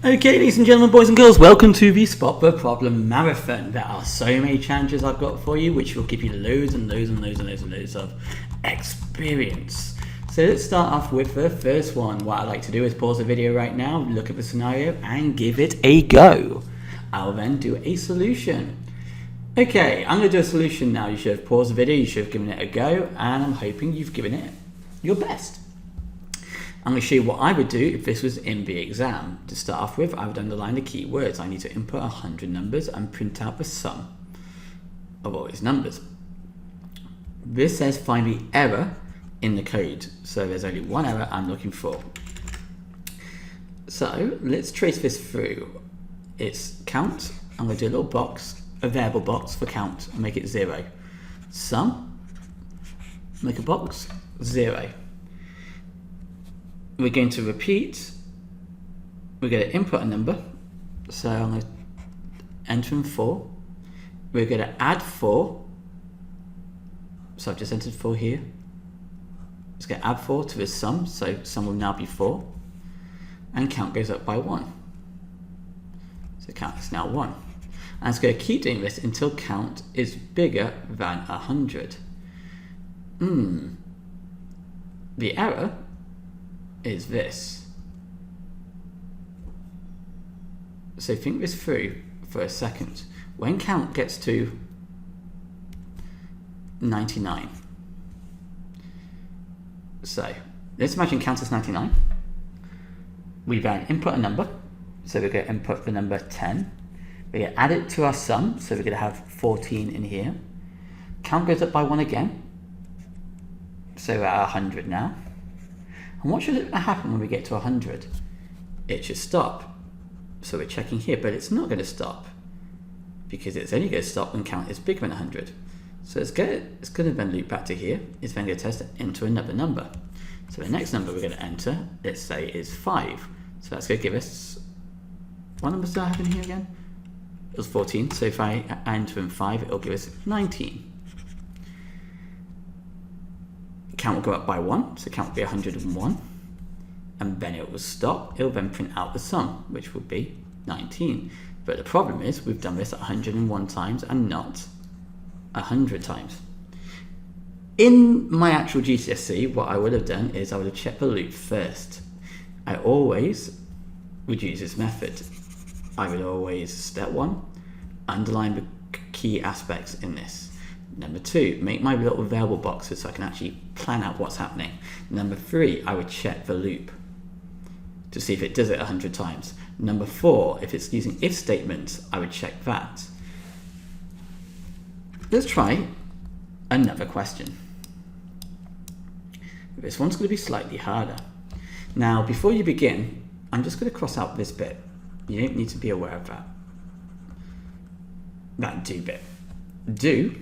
Okay, ladies and gentlemen, boys and girls, welcome to the Spot the Problem Marathon. There are so many challenges I've got for you, which will give you loads and loads and loads and loads and loads of experience. So let's start off with the first one. What I like to do is pause the video right now, look at the scenario, and give it a go. I'll then do a solution. Okay, I'm going to do a solution now. You should have paused the video, you should have given it a go, and I'm hoping you've given it your best. I'm going to show you what I would do if this was in the exam. To start off with, I would underline the keywords. I need to input 100 numbers and print out the sum of all these numbers. This says find the error in the code. So there's only one error I'm looking for. So let's trace this through. It's count. I'm going to do a little box, a variable box for count, and make it 0. Sum, make a box, 0. We're going to repeat, we're going to input a number, so I'm going to enter in 4, we're going to add 4, so I've just entered 4 here, let's get add 4 to the sum, so sum will now be 4, and count goes up by 1, so count is now 1, and it's going to keep doing this until count is bigger than 100. The error is this. So think this through for a second. When count gets to 99, so let's imagine count is 99. We then input a number, so we're going to input the number 10. We're going to add it to our sum, so we're going to have 14 in here. Count goes up by 1 again, so we're at 100 now. And what should happen when we get to 100? It should stop. So we're checking here, but it's not going to stop because it's only going to stop when count is bigger than 100. So it's going to then loop back to here. It's then going to test enter another number. So the next number we're going to enter, let's say, is 5. So that's going to give us, what number does I have in here again? It was 14. So if I enter in 5, it'll give us 19. Count will go up by 1, so count will be 101, and then it will stop. It will then print out the sum, which will be 19. But the problem is we've done this 101 times and not 100 times. In my actual GCSE, what I would have done is I would have checked the loop first. I always would use this method. I would always, step 1, underline the key aspects in this. Number 2, make my little variable boxes so I can actually plan out what's happening. Number 3, I would check the loop to see if it does it 100 times. Number 4, if it's using if statements, I would check that. Let's try another question. This one's going to be slightly harder. Now, before you begin, I'm just going to cross out this bit. You don't need to be aware of that. That do bit. Do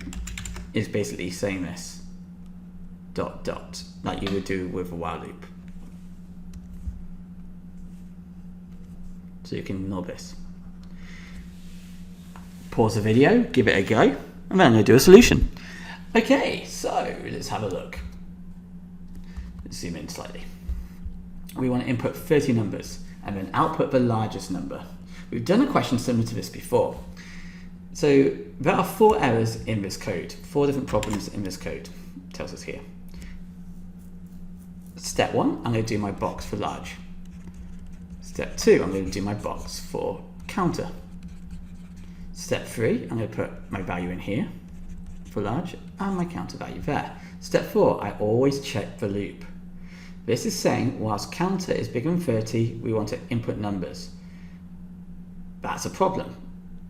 is basically saying this, ... like you would do with a while loop. So you can ignore this. Pause the video, give it a go, and then I'm going to do a solution. Okay, so let's have a look. Let's zoom in slightly. We want to input 30 numbers and then output the largest number. We've done a question similar to this before. So there are 4 errors in this code, 4 different problems in this code, it tells us here. Step 1, I'm going to do my box for large. Step 2, I'm going to do my box for counter. Step 3, I'm going to put my value in here for large and my counter value there. Step 4, I always check the loop. This is saying whilst counter is bigger than 30, we want to input numbers. That's a problem,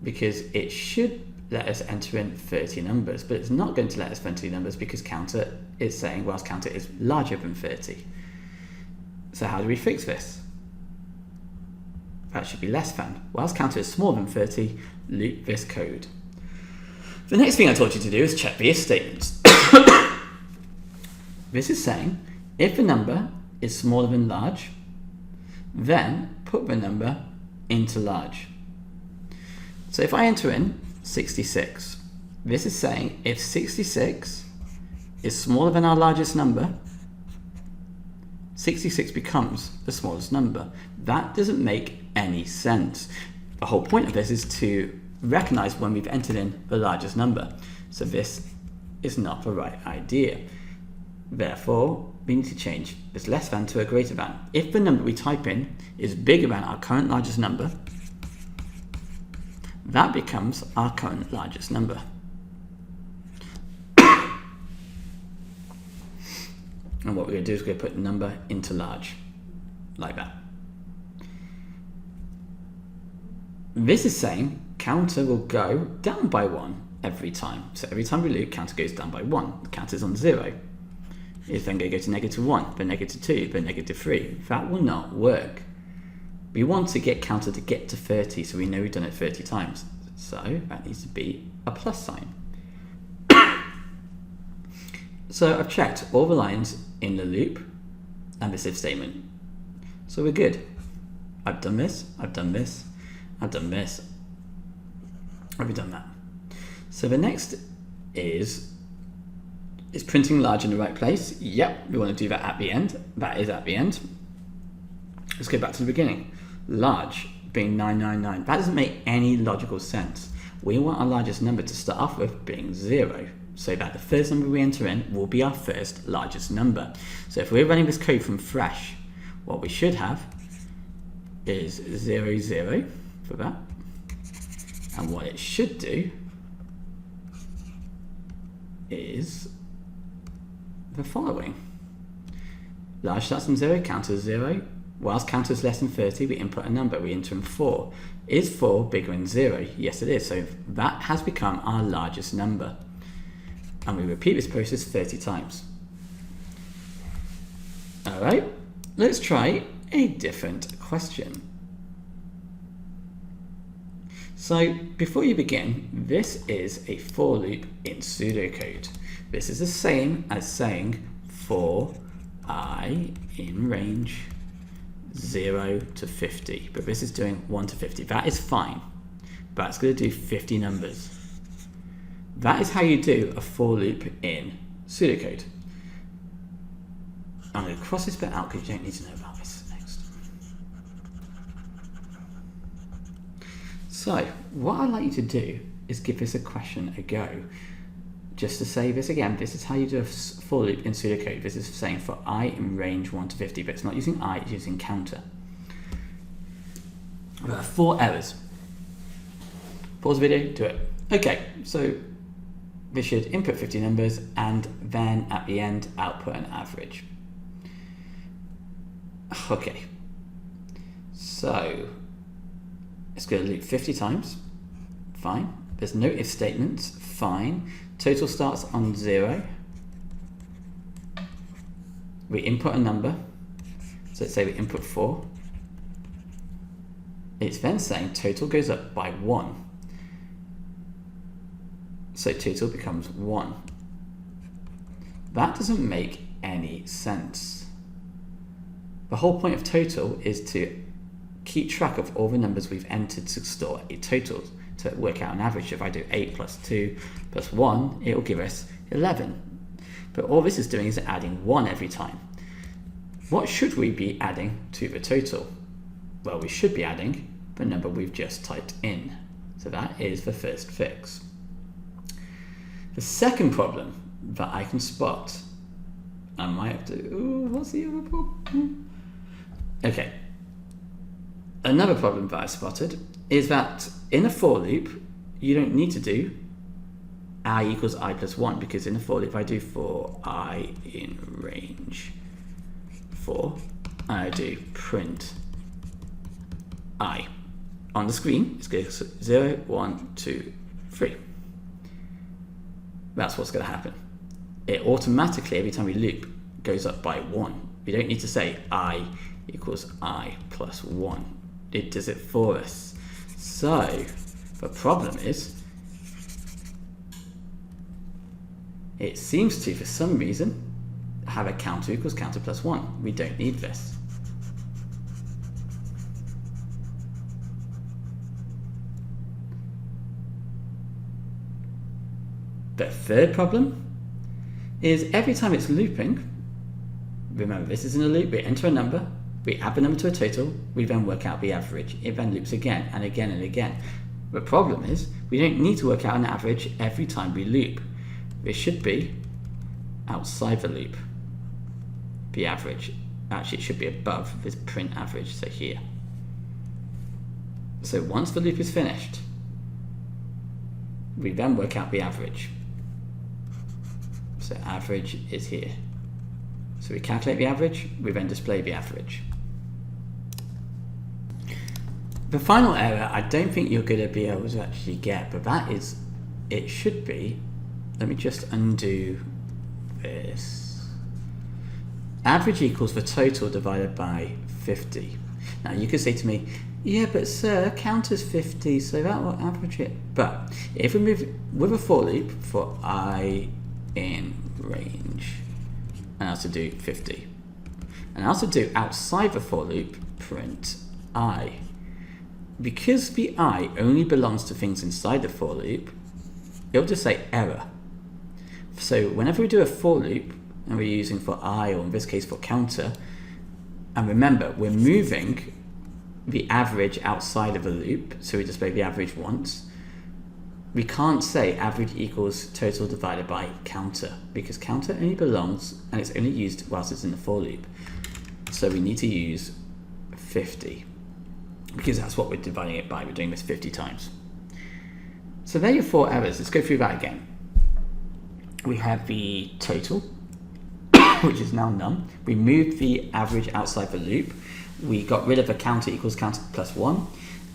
because it should let us enter in 30 numbers, but it's not going to let us enter 30 numbers because counter is saying whilst counter is larger than 30. So how do we fix this? That should be less than. Whilst counter is smaller than 30, loop this code. The next thing I told you to do is check the if statements. This is saying if the number is smaller than large, then put the number into large. So if I enter in 66, this is saying if 66 is smaller than our largest number, 66 becomes the smallest number. That doesn't make any sense. The whole point of this is to recognize when we've entered in the largest number. So this is not the right idea. Therefore, we need to change this less than to a greater than. If the number we type in is bigger than our current largest number, that becomes our current largest number. And what we're going to do is we're going to put the number into large, like that. This is saying counter will go down by 1 every time. So every time we loop, counter goes down by 1. The counter is on 0. It's then going to go to -1, then -2, then -3. That will not work. We want to get counter to get to 30, so we know we've done it 30 times. So that needs to be a plus sign. So I've checked all the lines in the loop and this if statement. So we're good. I've done this, I've done this, I've done this. Have we done that? So the next is printing large in the right place? Yep, we want to do that at the end. That is at the end. Let's go back to the beginning. Large being 999. That doesn't make any logical sense. We want our largest number to start off with being 0, so that the first number we enter in will be our first largest number. So if we're running this code from fresh, what we should have is 0, 0 for that. And what it should do is the following. Large starts from 0, counter is 0. Whilst counter is less than 30, we input a number, we enter in 4. Is 4 bigger than 0? Yes, it is. So that has become our largest number. And we repeat this process 30 times. All right, let's try a different question. So before you begin, this is a for loop in pseudocode. This is the same as saying for I in range 0 to 50, but this is doing 1 to 50. That is fine, but it's going to do 50 numbers. That is how you do a for loop in pseudocode. I'm going to cross this bit out because you don't need to know about this next. So what I'd like you to do is give this a question a go. Just to say this again, this is how you do a for loop in pseudocode. This is saying for I in range 1 to 50, but it's not using I, it's using counter. There are 4 errors. Pause the video, do it. Okay, so this should input 50 numbers and then at the end output an average. Okay, so it's going to loop 50 times, fine. There's no if statements, fine. Total starts on 0. We input a number, so let's say we input 4. It's then saying total goes up by 1. So total becomes 1. That doesn't make any sense. The whole point of total is to keep track of all the numbers we've entered to store a total, to work out an average. If I do 8 plus 2 plus 1, it will give us 11. But all this is doing is adding 1 every time. What should we be adding to the total? Well, we should be adding the number we've just typed in. So that is the first fix. The second problem that I can spot, I might have to, what's the other problem? Okay. Another problem that I spotted is that in a for loop, you don't need to do I equals I plus 1, because in a for loop I do for I in range 4, and I do print I. On the screen, it's going to 0, 1, 2, 3. That's what's going to happen. It automatically, every time we loop, goes up by 1. We don't need to say I equals I plus 1. It does it for us. So the problem is, it seems to, for some reason, have a counter equals counter plus 1. We don't need this. The third problem is every time it's looping, remember this is in a loop, we enter a number, We add the number to a total, we then work out the average. It then loops again and again and again. The problem is, we don't need to work out an average every time we loop. This should be outside the loop, the average. Actually, it should be above this print average, so here. So once the loop is finished, we then work out the average. So average is here. So we calculate the average, we then display the average. The final error, I don't think you're going to be able to actually get, but that is, it should be, let me just undo this. Average equals the total divided by 50. Now you could say to me, yeah, but sir, count as 50, so that will average it. But if we move with a for loop for I in range, and I also do 50, and I also do outside the for loop print I. Because the I only belongs to things inside the for loop, it'll just say error. So whenever we do a for loop, and we're using for I, or in this case for counter, and remember, we're moving the average outside of the loop, so we display the average once, we can't say average equals total divided by counter, because counter only belongs, and it's only used whilst it's in the for loop. So we need to use 50. Because that's what we're dividing it by. We're doing this 50 times. So there are your 4 errors. Let's go through that again. We have the total, which is now none. We moved the average outside the loop. We got rid of the counter equals counter plus 1.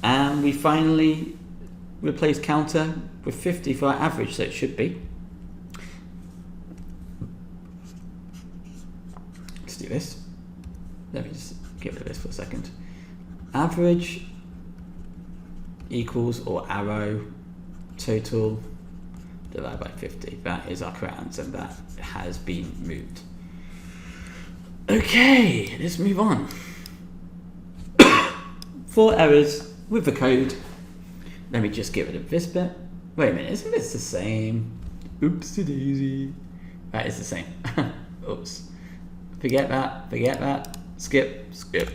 And we finally replaced counter with 50 for our average, so it should be. Let's do this. Let me just get rid of this for a second. Average equals, or arrow, total divided by 50. That is our correct answer, and that has been moved. Okay, let's move on. 4 errors with the code. Let me just get rid of this bit. Wait a minute, isn't this the same? Oopsie daisy. That is the same. Oops. Forget that. Skip.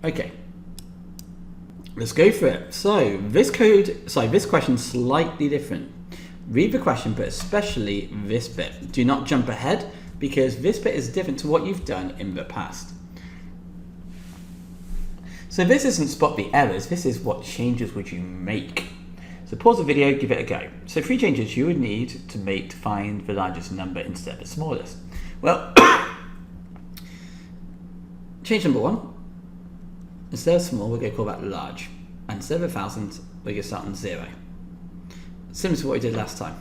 Okay, let's go for it. So this question's slightly different. Read the question, but especially this bit. Do not jump ahead, because this bit is different to what you've done in the past. So this isn't spot the errors, this is what changes would you make. So pause the video, give it a go. So 3 changes you would need to find the largest number instead of the smallest. Well, change number 1. Instead of small, we're going to call that large. And instead of 1,000, we're going to start on 0. Similar to what we did last time.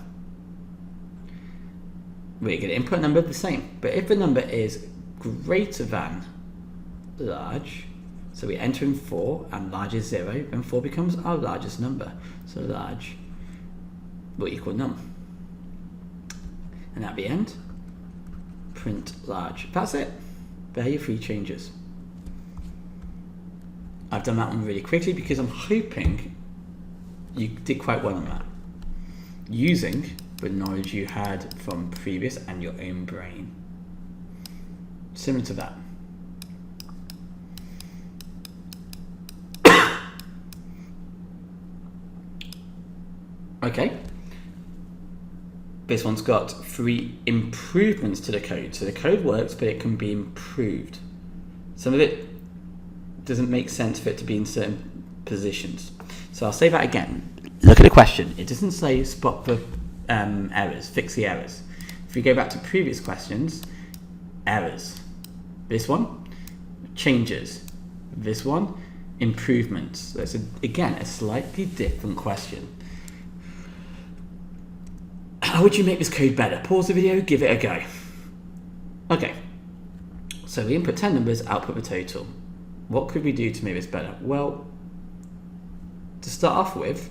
We're going to input a number the same. But if the number is greater than large, so we enter in 4 and large is 0, then 4 becomes our largest number. So large will equal num. And at the end, print large. That's it. There are your 3 changes. I've done that one really quickly because I'm hoping you did quite well on that, using the knowledge you had from previous and your own brain. Similar to that. Okay. This one's got 3 improvements to the code. So the code works, but it can be improved. Some of it doesn't make sense for it to be in certain positions. So I'll say that again. Look at the question. It doesn't say spot the errors, fix the errors. If we go back to previous questions, errors. This one, changes. This one, improvements. So it's, again, a slightly different question. How would you make this code better? Pause the video, give it a go. Okay, so we input 10 numbers, output the total. What could we do to make this better? Well, to start off with,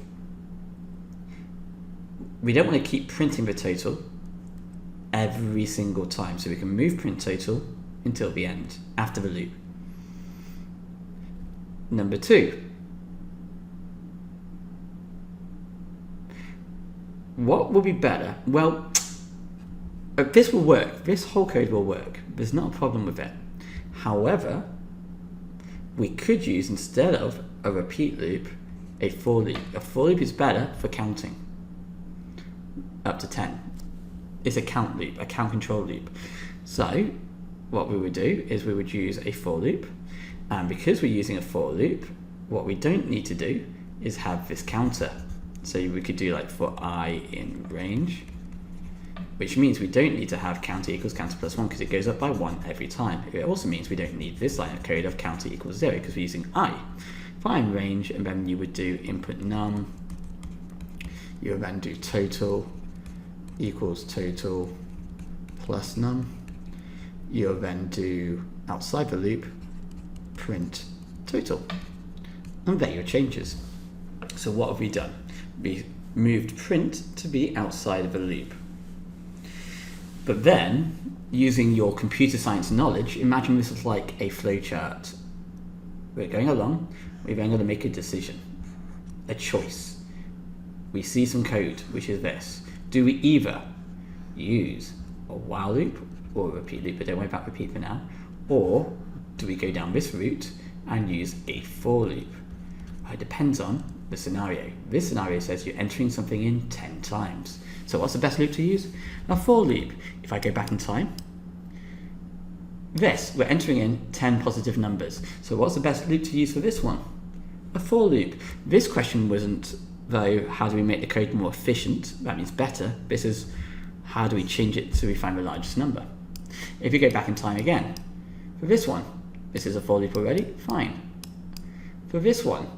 we don't want to keep printing the total every single time, so we can move print total until the end, after the loop. Number 2, what will be better? Well, this will work. This whole code will work. There's not a problem with it. However, we could use, instead of a repeat loop, a for loop. A for loop is better for counting up to 10. It's a count loop, a count control loop. So what we would do is we would use a for loop, and because we're using a for loop, what we don't need to do is have this counter. So we could do like for I in range, which means we don't need to have counter equals counter plus 1 because it goes up by 1 every time. It also means we don't need this line of code of counter equals 0 because we're using I. For I in range, and then you would do input num, you would then do total equals total plus num, you'll then do outside the loop print total, and there are your changes. So what have we done? We moved print to be outside of the loop. But then, using your computer science knowledge, imagine this is like a flowchart. We're going along, we're then going to make a decision, a choice. We see some code, which is this. Do we either use a while loop or a repeat loop, but don't worry about repeat for now, or do we go down this route and use a for loop? It depends on the scenario. This scenario says you're entering something in 10 times. So what's the best loop to use? A for loop. If I go back in time, we're entering in 10 positive numbers. So what's the best loop to use for this one? A for loop. This question wasn't, though, how do we make the code more efficient? That means better. This is, how do we change it so we find the largest number? If you go back in time again, for this one, this is a for loop already, fine. For this one,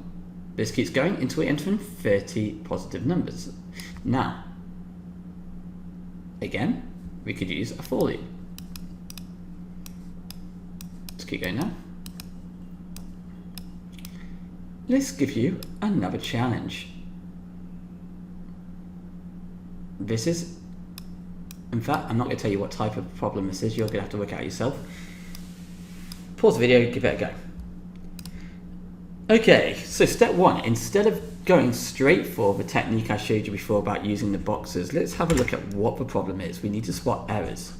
this keeps going until we enter in 30 positive numbers. Now, again, we could use a for loop. Let's keep going now. Let's give you another challenge. This is, in fact, I'm not going to tell you what type of problem this is. You're going to have to work it out yourself. Pause the video, give it a go. Okay, so step 1, instead of going straight for the technique I showed you before about using the boxes, let's have a look at what the problem is. We need to spot errors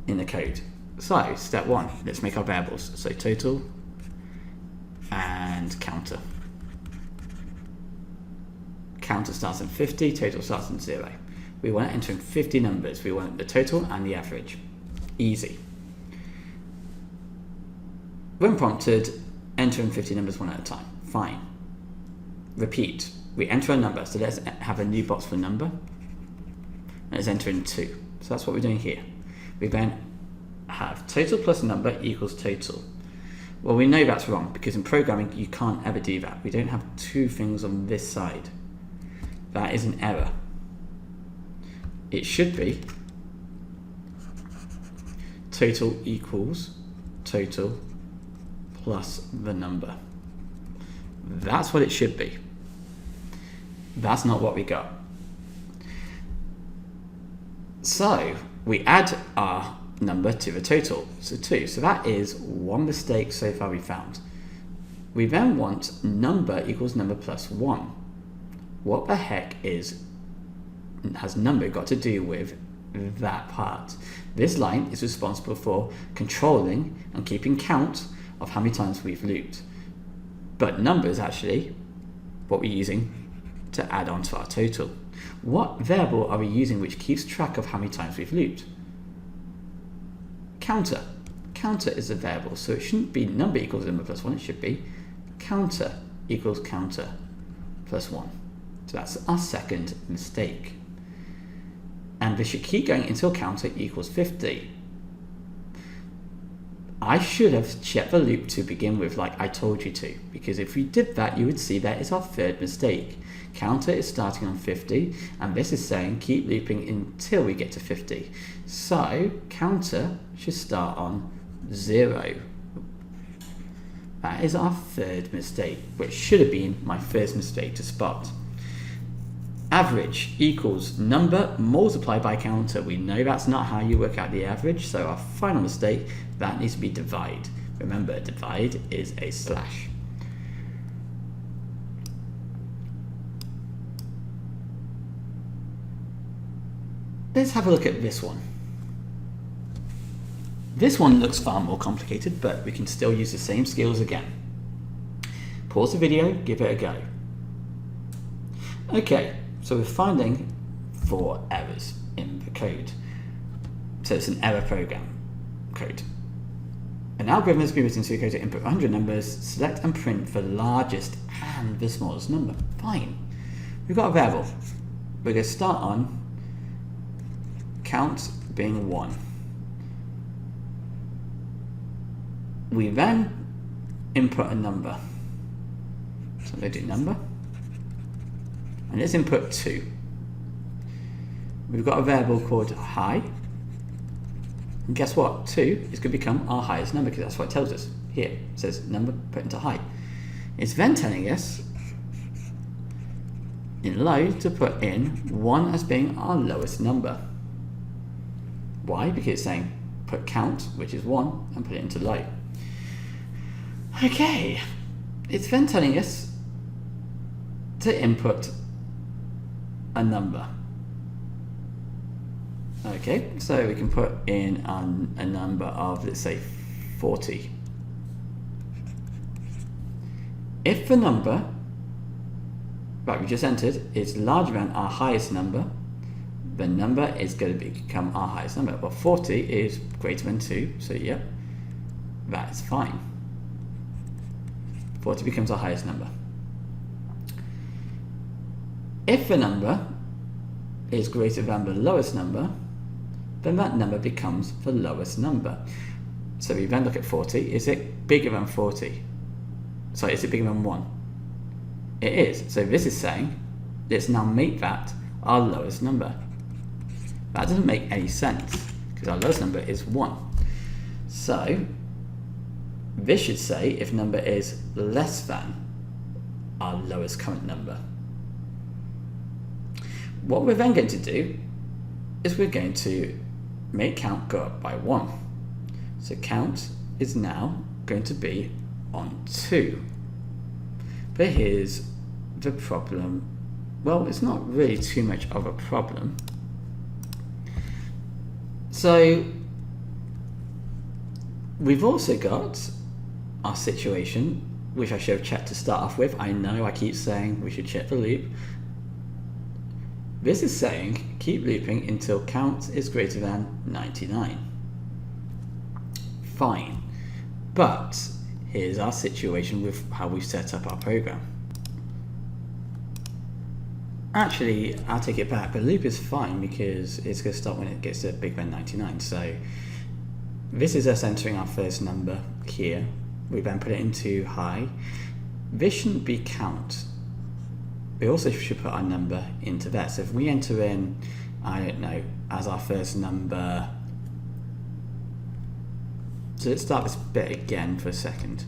in the code. So, step 1, let's make our variables. So total and counter. Counter starts at 50, total starts at 0. We want to enter in 50 numbers. We want the total and the average. Easy. When prompted, enter in 50 numbers one at a time. Fine. Repeat. We enter a number, so let's have a new box for number. And let's enter in 2. So that's what we're doing here. We then have total plus number equals total. Well, we know that's wrong because in programming you can't ever do that. We don't have two things on this side. That is an error. It should be total equals total plus the number. That's what it should be. That's not what we got. So we add our number to the total, so 2. So that is one mistake so far we found. We then want number equals number plus 1. What the heck has number got to do with that part? This line is responsible for controlling and keeping count of how many times we've looped. But number is actually what we're using to add on to our total. What variable are we using which keeps track of how many times we've looped? Counter. Counter is a variable, so it shouldn't be number equals number plus 1, it should be counter equals counter plus 1. So that's our second mistake. And this should keep going until counter equals 50. I should have checked the loop to begin with like I told you to, because if we did that you would see that is our third mistake. Counter is starting on 50 and this is saying keep looping until we get to 50. So counter should start on 0. That is our third mistake, which should have been my first mistake to spot. Average equals number multiplied by counter. We know that's not how you work out the average, so our final mistake, that needs to be divide. Remember, divide is a slash. Let's have a look at this one. This one looks far more complicated, but we can still use the same skills again. Pause the video, give it a go. Okay, so we're finding 4 errors in the code. So it's an error program code. An algorithm has been written so you go to input 100 numbers, select and print the largest and the smallest number. Fine. We've got a variable. We're going to start on count being 1. We then input a number. So they do number. And let's input 2. We've got a variable called high. And guess what? 2 is going to become our highest number because that's what it tells us. Here, it says number put into high. It's then telling us in low to put in 1 as being our lowest number. Why? Because it's saying put count, which is 1, and put it into low. Okay, it's then telling us to input a number. Okay, so we can put in a number of, let's say, 40. If the number that we just entered is larger than our highest number, the number is going to become our highest number. Well, 40 is greater than 2, so yep, that's fine. 40 becomes our highest number. If the number is greater than the lowest number, then that number becomes the lowest number. So we then look at 40. Is it bigger than 40? Sorry, is it bigger than 1? It is. So this is saying, let's now make that our lowest number. That doesn't make any sense because our lowest number is 1. So this should say if number is less than our lowest current number. What we're then going to do is we're going to make count go up by 1. So count is now going to be on 2. But here's the problem. Well, it's not really too much of a problem. So we've also got our situation, which I should have checked to start off with. I know I keep saying we should check the loop. This is saying keep looping until count is greater than 99. Fine. But here's our situation with how we've set up our program. Actually, I'll take it back. The loop is fine because it's going to stop when it gets to bigger than 99. So this is us entering our first number here. We then put it into high. This shouldn't be count. We also should put our number into there. So if we enter in, I don't know, as our first number. So let's start this bit again for a second.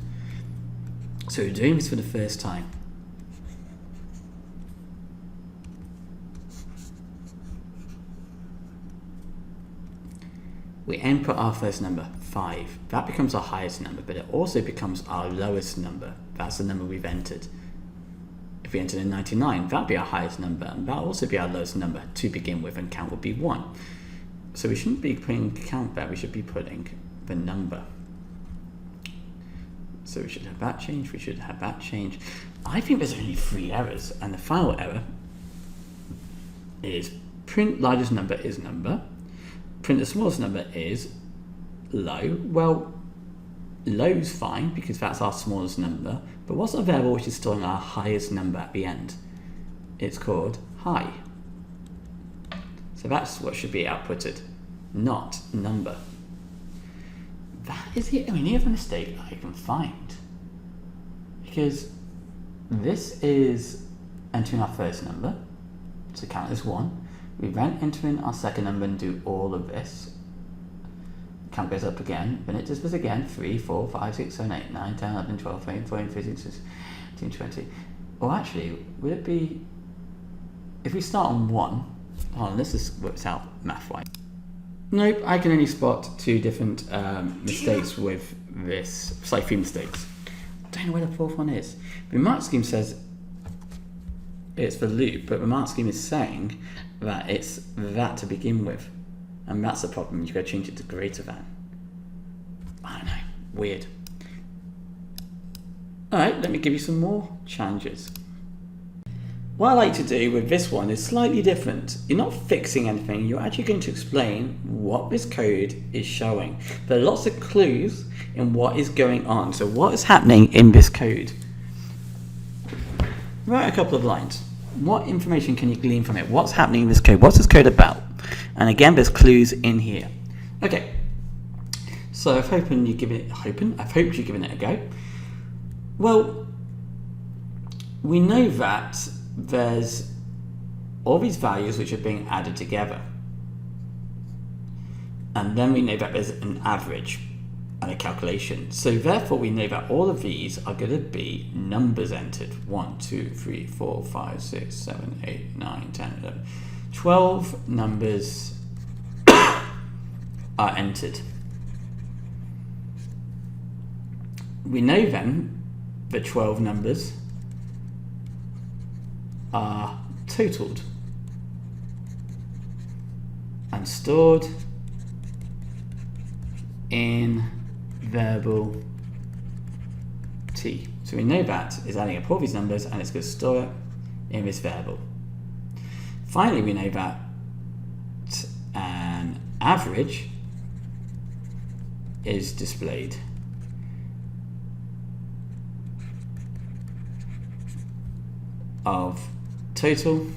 So we're doing this for the first time. We input our first number, 5. That becomes our highest number, but it also becomes our lowest number. That's the number we've entered. If we entered in 99, that'd be our highest number, and that'll also be our lowest number to begin with, and count would be 1. So we shouldn't be putting count there, we should be putting the number. So we should have that change, we should have that change. I think there's only 3 errors, and the final error is print largest number is number, print the smallest number is low. Well, low's fine because that's our smallest number, but what's a variable which is storing our highest number at the end? It's called high. So that's what should be outputted, not number. That is the only other mistake I can find, because this is entering our first number, so count as 1. We then enter in our second number and do all of this. Count goes up again, then it does this again, 3, 4, 5, 6, 7, 8, 9, 10, 11, 12, 13, 14, 15, 16, 17, 20. Or actually, would it be, if we start on 1, hold on, let's just work this out math-wise. Nope, I can only spot 2 different mistakes with this, it's like 3 mistakes. I don't know where the 4th one is. The mark scheme says it's the loop, but the mark scheme is saying that it's that to begin with. And that's the problem, you've got to change it to greater than. Weird. Alright, let me give you some more challenges. What I like to do with this one is slightly different. You're not fixing anything, you're actually going to explain what this code is showing. There are lots of clues in what is going on. So what is happening in this code? Write a couple of lines. What information can you glean from it? What's happening in this code? What's this code about? And again, there's clues in here. Okay, so I've hoped you've given it a go. Well, we know that there's all these values which are being added together. And then we know that there's an average and a calculation. So therefore we know that all of these are going to be numbers entered. 1, 2, 3, 4, 5, 6, 7, 8, 9, 10, 11. 12 numbers are entered. We know then the 12 numbers are totaled and stored in variable t. So we know that is adding up all these numbers and it's going to store it in this variable. Finally, we know that an average is displayed of total,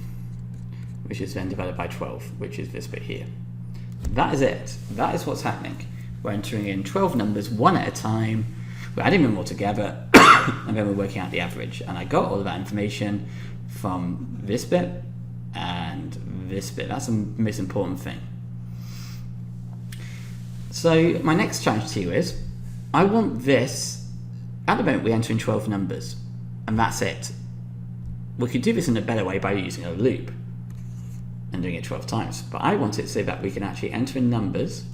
which is then divided by 12, which is this bit here. That is it. That is what's happening. We're entering in 12 numbers one at a time, we're adding them all together, and then we're working out the average. And I got all of that information from this bit and this bit. That's the most important thing. So my next challenge to you is, I want this, at the moment we enter in 12 numbers, and that's it. We could do this in a better way by using a loop and doing it 12 times, but I want it so that we can actually enter in numbers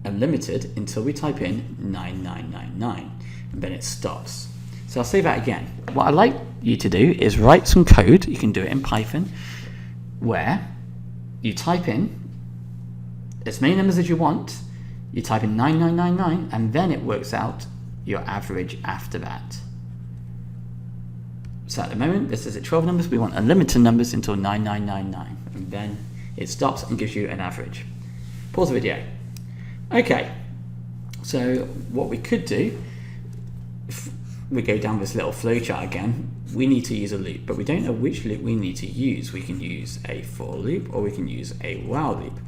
unlimited until we type in 9999, and then it stops. So I'll say that again. What I'd like you to do is write some code, you can do it in Python, where you type in as many numbers as you want, you type in 9999, and then it works out your average after that. So at the moment, this is at 12 numbers, we want unlimited numbers until 9999, and then it stops and gives you an average. Pause the video. Okay, so what we could do, if we go down this little flowchart again, we need to use a loop, but we don't know which loop we need to use. We can use a for loop, or we can use a while loop.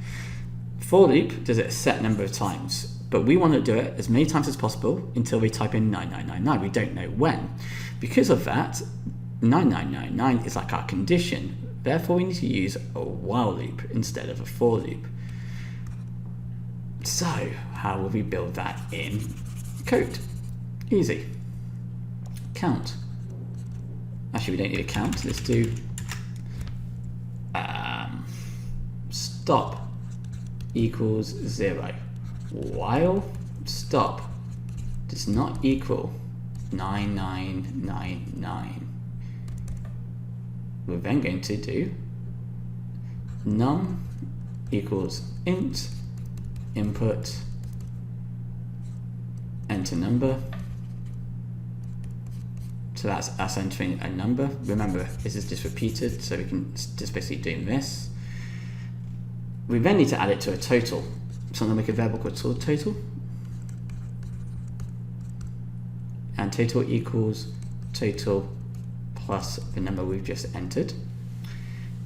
For loop does it a set number of times, but we want to do it as many times as possible until we type in 9999. We don't know when. Because of that, 9999 is like our condition. Therefore, we need to use a while loop instead of a for loop. So, how will we build that in code? Easy. Count. Actually, we don't need a count. Let's do stop equals 0. While stop does not equal 9999. We're then going to do num equals int input enter number. So that's us entering a number. Remember, this is just repeated, so we can just basically do this. We then need to add it to a total. So I'm going to make a variable called total. And total equals total plus the number we've just entered.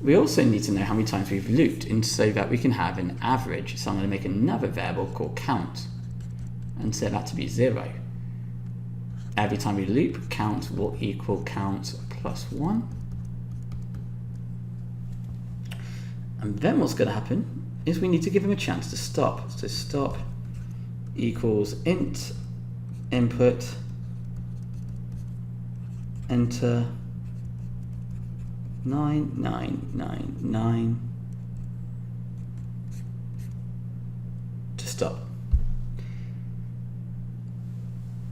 We also need to know how many times we've looped, and so that we can have an average. So I'm going to make another variable called count and set that to be 0. Every time we loop, count will equal count plus 1. And then what's going to happen is we need to give him a chance to stop. So stop equals int input enter 9999 to stop.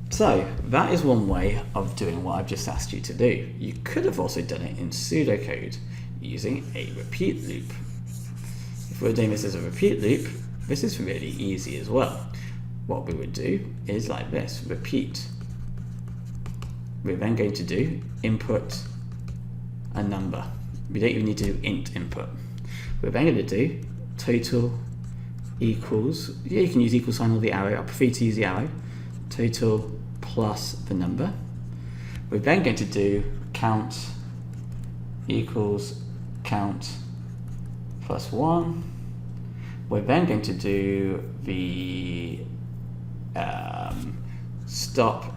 So that is one way of doing what I've just asked you to do. You could have also done it in pseudocode using a repeat loop. If we're doing this as a repeat loop, this is really easy as well. what we would do is like this, repeat. We're then going to do input a number. We don't even need to do int input. We're then going to do total equals, yeah, you can use equal sign or the arrow, I prefer to use the arrow, total plus the number. We're then going to do count equals count plus 1. We're then going to do the stop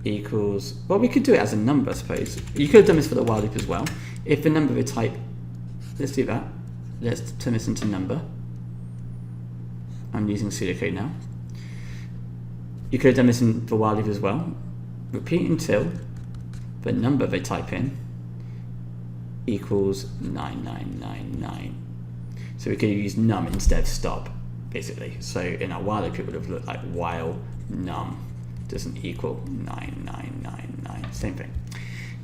equals, well, we could do it as a number, I suppose. You could have done this for the while loop as well. If the number we type, let's do that. Let's turn this into number. I'm using pseudocode now. You could have done this in the while loop as well. Repeat until the number they type in equals 9999. So we could use num instead of stop, basically. So in our while loop, it would have looked like while num doesn't equal 9999. Same thing.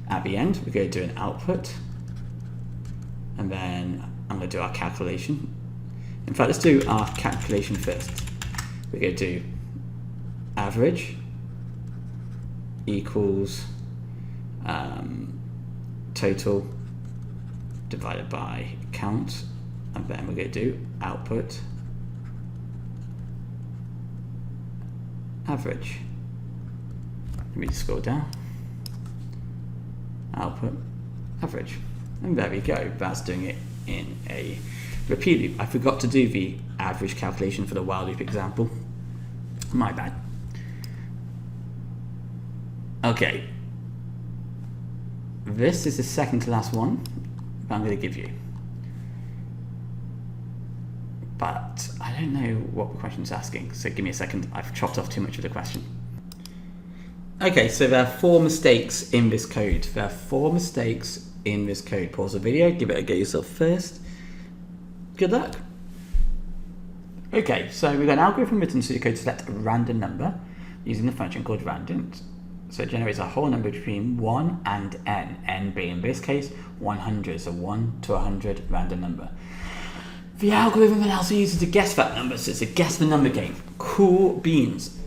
At the end, we're going to do an output, and then I'm going to do our calculation. In fact, let's do our calculation first. We're going to do average equals total divided by count, and then we're going to do output average. Let me just scroll down. Output average, and there we go. That's doing it in a repeat loop. I forgot to do the average calculation for the while loop example. My bad. Okay, this is the second to last one that I'm going to give you, but I don't know what the question's asking, so give me a second. I've chopped off too much of the question. Okay, so there are 4 mistakes in this code. There are 4 mistakes in this code. Pause the video, give it a go yourself first. Good luck. Okay, so we've got an algorithm written to code to select a random number using a function called randint. So it generates a whole number between 1 and n being in this case 100, so 1 to 100 random number. The algorithm allows the user to guess that number, so it's a guess the number game. Cool beans.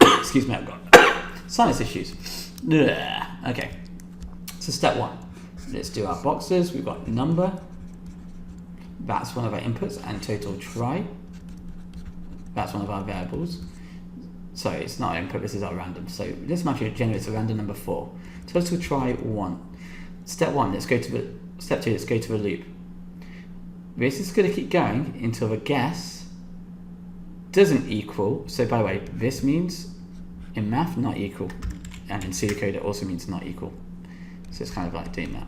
Excuse me, I've got sinus issues. Okay, so step 1. Let's do our boxes. We've got number, that's one of our inputs, and total try, that's one of our variables. So it's not our input, this is our random. So this actually generates a random number 4. Total try 1. Step 1, let's go to the, step 2, let's go to the loop. This is going to keep going until the guess doesn't equal, so by the way, this means in math not equal, and in pseudocode it also means not equal. So it's kind of like doing that.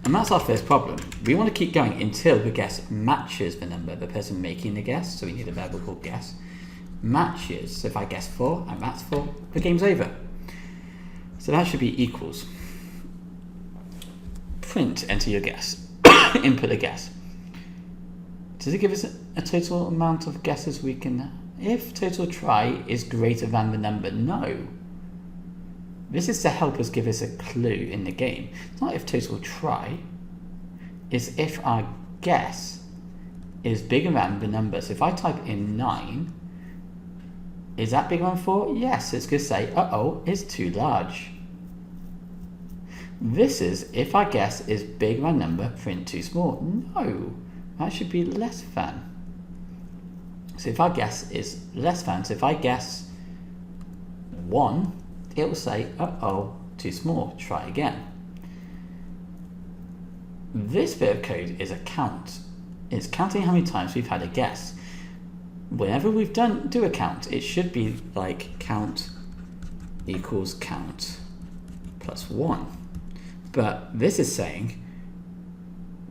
And that's our first problem. We want to keep going until the guess matches the number, the person making the guess, so we need a variable called guess. Matches, so if I guess 4 and that's 4, the game's over. So that should be equals. Print, enter your guess. Input a guess. Does it give us a total amount of guesses we can... If total try is greater than the number, no. This is to help us give us a clue in the game. It's not if total try, it's if our guess is bigger than the number. So if I type in 9, is that bigger than 4? Yes, it's going to say, uh-oh, it's too large. This is if our guess is bigger than number, print too small. No, that should be less than. So if our guess is less than, so if I guess 1, it will say, uh-oh, too small, try again. This bit of code is a count. It's counting how many times we've had a guess. Whenever we've do a count, it should be like count equals count plus 1. But this is saying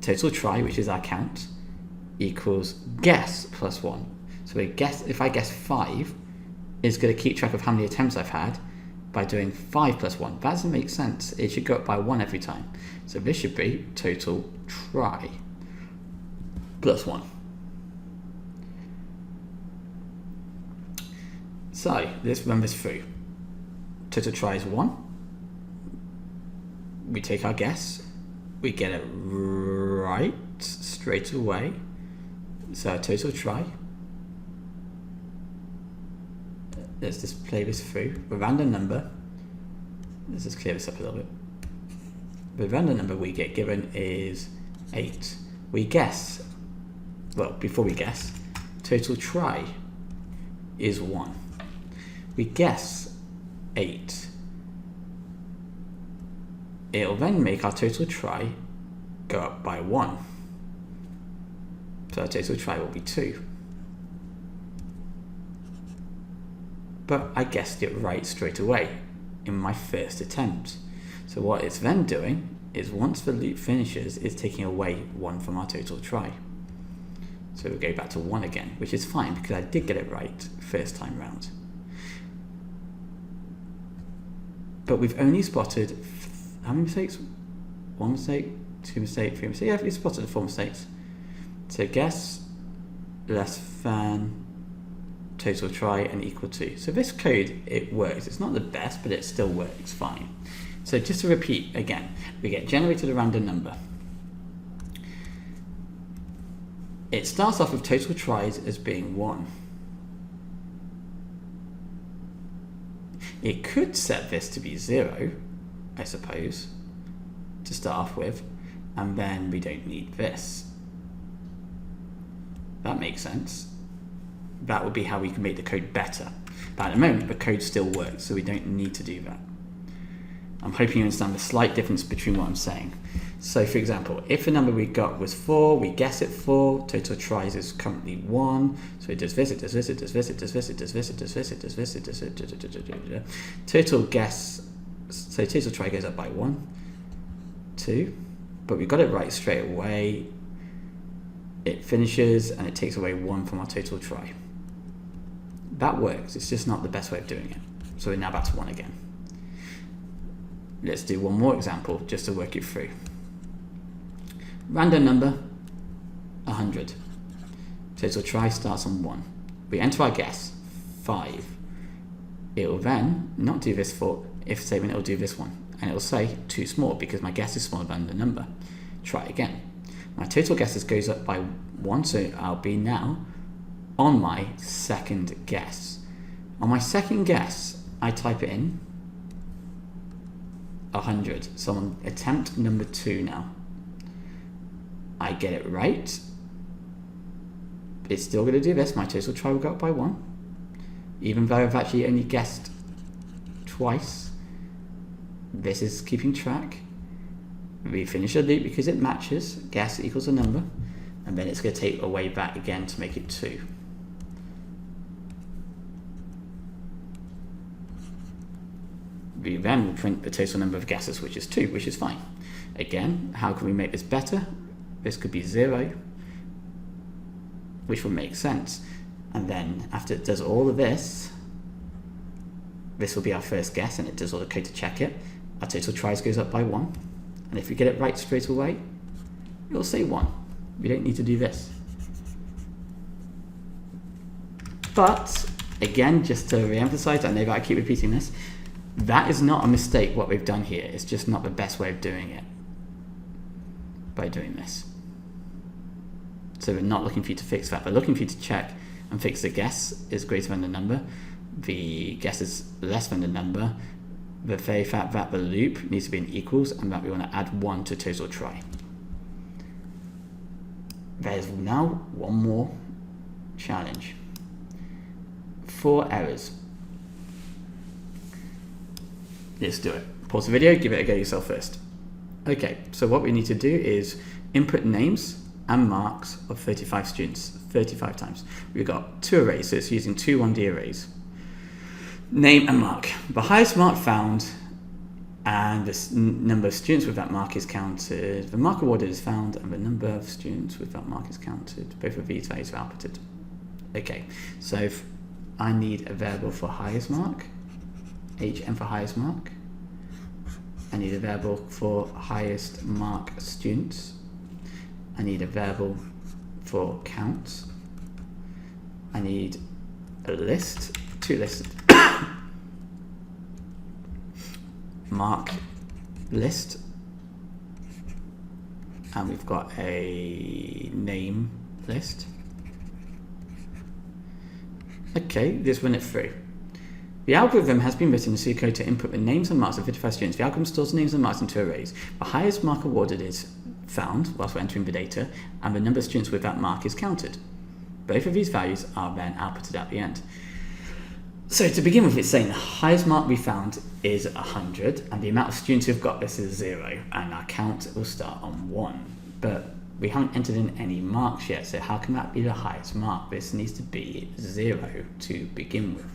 total try, which is our count, equals guess plus 1. So we guess, if I guess 5, it's going to keep track of how many attempts I've had by doing 5 plus 1. That doesn't make sense. It should go up by 1 every time. So this should be total try plus 1. So let's run this through. Total try is 1. We take our guess. We get it right straight away. So our total try let's just play this through. The random number, let's just clear this up a little bit. The random number we get given is 8. We guess, well, before we guess, total try is 1. We guess 8. It'll then make our total try go up by 1. So our total try will be 2. But I guessed it right straight away in my first attempt. So what it's then doing is once the loop finishes, it's taking away 1 from our total try. So we'll go back to 1 again, which is fine because I did get it right first time round. But we've only spotted how many mistakes? 1 mistake, 2 mistakes, 3 mistakes. Yeah, we've spotted 4 mistakes. So guess less than total try and equal to. So this code, it works. It's not the best, but it still works fine. So just to repeat again, we get generated a random number. It starts off with total tries as being 1. It could set this to be 0, I suppose, to start off with, and then we don't need this. That makes sense. That would be how we can make the code better. But at the moment, the code still works, so we don't need to do that. I'm hoping you understand the slight difference between what I'm saying. So for example, if the number we got was 4, we guess it 4, total tries is currently 1, so it does this, it does this, it does this, it does this, it does this, it does this, it does this, it does this, total guess, so total try goes up by 1, 2, but we got it right straight away. It finishes and it takes away 1 from our total try. That works, it's just not the best way of doing it. So we're now back to 1 again. Let's do one more example just to work it through. Random number, 100. Total try starts on 1. We enter our guess, 5. It will then not do this for if statement, it will do this one. And it will say too small because my guess is smaller than the number. Try again. My total guesses goes up by 1, so I'll be now on my second guess. On my second guess, I type it in 100. So I'm on attempt number 2 now. I get it right. It's still going to do this. My total try will go up by 1. Even though I've actually only guessed twice. This is keeping track. We finish the loop because it matches. Guess equals a number. And then it's going to take away that again to make it 2. We then will print the total number of guesses, which is 2, which is fine. Again, how can we make this better? This could be 0, which will make sense. And then after it does all of this, this will be our first guess, and it does all the code to check it. Our total tries goes up by 1. And if we get it right straight away, it'll say 1. We don't need to do this. But again, just to re-emphasize, I know that I keep repeating this, that is not a mistake what we've done here. It's just not the best way of doing it by doing this. So we're not looking for you to fix that. We're looking for you to check and fix the guess is greater than the number. The guess is less than the number. The very fact that the loop needs to be in equals and that we want to add 1 to total try. There's now one more challenge. 4 errors. Let's do it. Pause the video, give it a go yourself first. Okay, so what we need to do is input names and marks of 35 students, 35 times. We've got 2 arrays, so it's using 2 1D arrays. Name and mark. The highest mark found and the number of students with that mark is counted. The mark awarded is found and the number of students with that mark is counted. Both of these values are outputted. Okay, so if I need a variable for highest mark, HM for highest mark. I need a variable for highest mark students. I need a variable for counts. I need a list, 2 lists. Mark list. And we've got a name list. Okay, let's run it through. The algorithm has been written in pseudocode to input the names and marks of 55 students. The algorithm stores the names and marks into arrays. The highest mark awarded is found whilst we're entering the data, and the number of students with that mark is counted. Both of these values are then outputted at the end. So to begin with, it's saying the highest mark we found is 100, and the amount of students who've got this is 0, and our count will start on 1. But we haven't entered in any marks yet, so how can that be the highest mark? This needs to be 0 to begin with.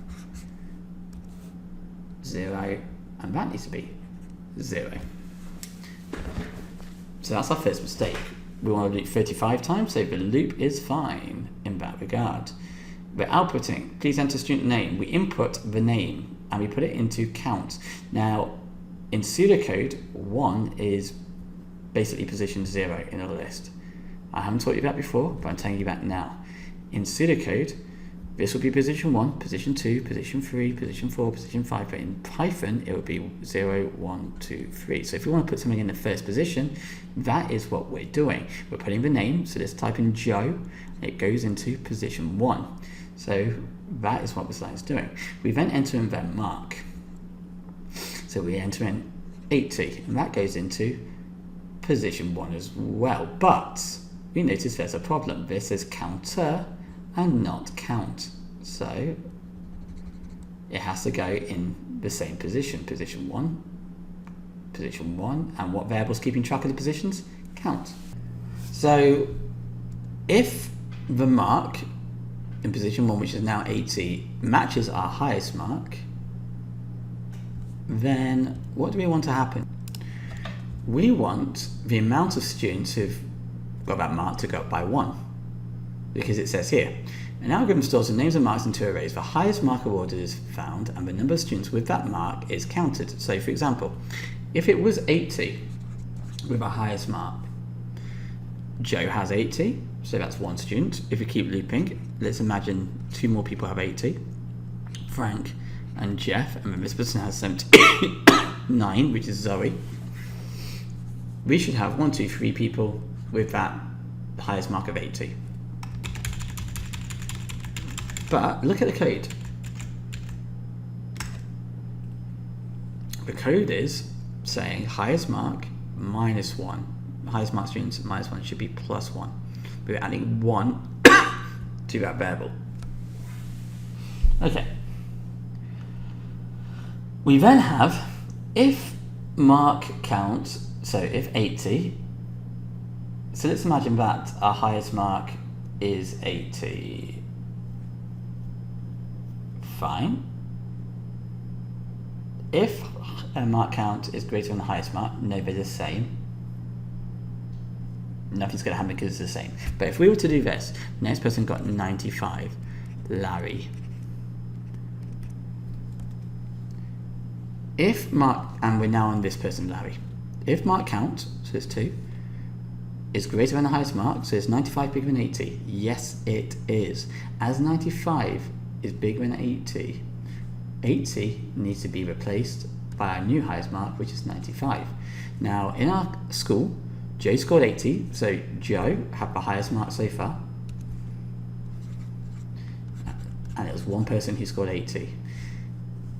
0, and that needs to be 0. So that's our first mistake. We want to loop 35 times, so the loop is fine in that regard. We're outputting, please enter student name. We input the name and we put it into count. Now, in pseudocode, 1 is basically position 0 in a list. I haven't taught you that before, but I'm telling you that now. In pseudocode, this will be position 1, position 2, position 3, position 4, position 5, but in Python, it will be 0, 1, 2, 3. So if we want to put something in the first position, that is what we're doing. We're putting the name, so let's type in Joe, and it goes into position 1. So that is what this line is doing. We then enter in their mark. So we enter in 80, and that goes into position 1 as well. But we notice there's a problem. This is counter and not count. So it has to go in the same position. Position 1, and what variable's keeping track of the positions? Count. So if the mark in position 1, which is now 80, matches our highest mark, then what do we want to happen? We want the amount of students who've got that mark to go up by 1, because it says here, an algorithm stores the names and marks into arrays. The highest mark awarded is found, and the number of students with that mark is counted. So for example, if it was 80 with our highest mark, Joe has 80, so that's 1 student. If we keep looping, let's imagine 2 more people have 80, Frank and Jeff, and then this person has 79, which is Zoe. We should have 1, 2, 3 people with that highest mark of 80. But look at the code. The code is saying highest mark minus 1. Highest mark students minus 1 should be plus 1. We're adding 1 to that variable. Okay. We then have if mark count, so if 80, so let's imagine that our highest mark is 80. Fine. If a mark count is greater than the highest mark, no, they're the same. Nothing's going to happen because it's the same. But if we were to do this, next person got 95, Larry. If mark, and we're now on this person, Larry. If mark count, so it's 2, is greater than the highest mark, so is 95 bigger than 80? Yes, it is. As 95 is bigger than 80, 80 needs to be replaced by our new highest mark, which is 95. Now, in our school, Joe scored 80, so Joe had the highest mark so far. And it was 1 person who scored 80.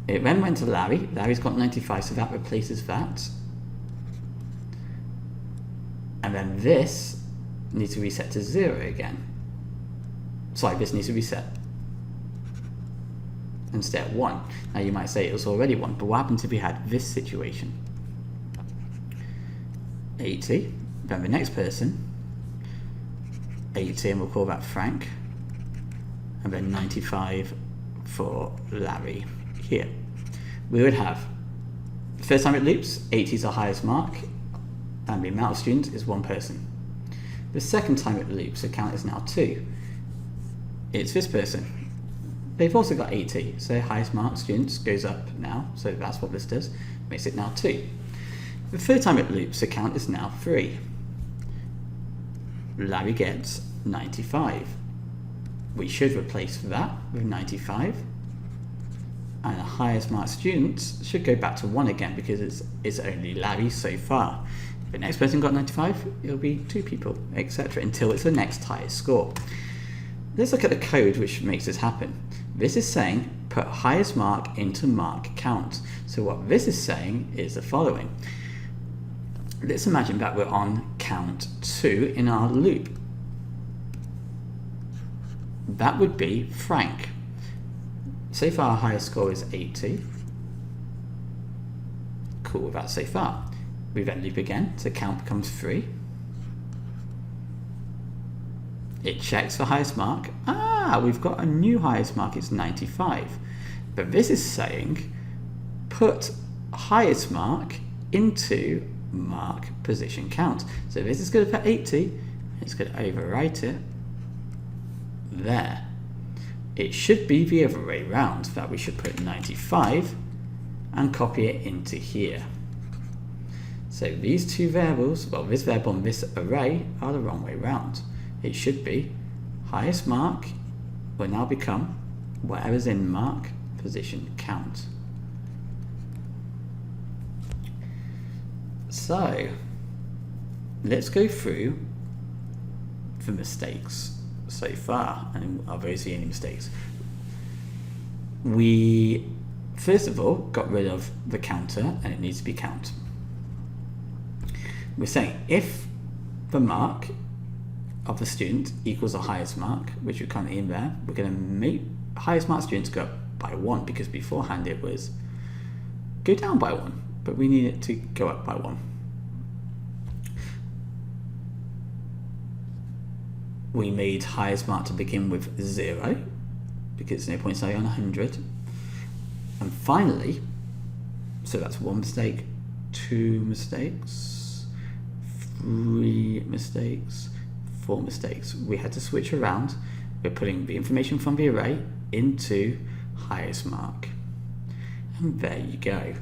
It then went to Larry. Larry's got 95, so that replaces that. And then this needs to reset to 0 again. Sorry, this needs to reset and stay at 1. Now you might say it was already 1, but what happens if we had this situation? 80, then the next person, 80, and we'll call that Frank, and then 95 for Larry here. We would have, the first time it loops, 80 is our highest mark, and the amount of students is 1 person. The second time it loops, the count is now 2. It's this person. They've also got 80, so highest mark students goes up now, so that's what this does, makes it now 2. The third time it loops, the count is now 3. Larry gets 95. We should replace that with 95, and the highest mark students should go back to 1 again because it's only Larry so far. If the next person got 95, it'll be 2 people, etc., until it's the next highest score. Let's look at the code which makes this happen. This is saying put highest mark into mark count. So what this is saying is the following. Let's imagine that we're on count 2 in our loop. That would be Frank. So far our highest score is 80. Cool with that so far. We then loop again, so count becomes 3. It checks the highest mark. We've got a new highest mark, it's 95. But this is saying put highest mark into mark position count. So this is going to put 80, it's going to overwrite it there. It should be the other way around, that we should put 95 and copy it into here. So these two variables, well, this variable and this array are the wrong way around. It should be highest mark will now become whatever's in mark position count. So let's go through the mistakes so far, and are there any mistakes? We first of all got rid of the counter, and it needs to be count. We're saying if the mark of the student equals the highest mark, which we're currently in there, we're going to make highest mark students go up by 1, because beforehand it was go down by 1, but we need it to go up by 1. We made highest mark to begin with 0, because there's no point starting on 100. And finally, so that's 1 mistake, 2 mistakes, 3 mistakes, 4 mistakes. We had to switch around. We're putting the information from the array into highest mark. And there you go.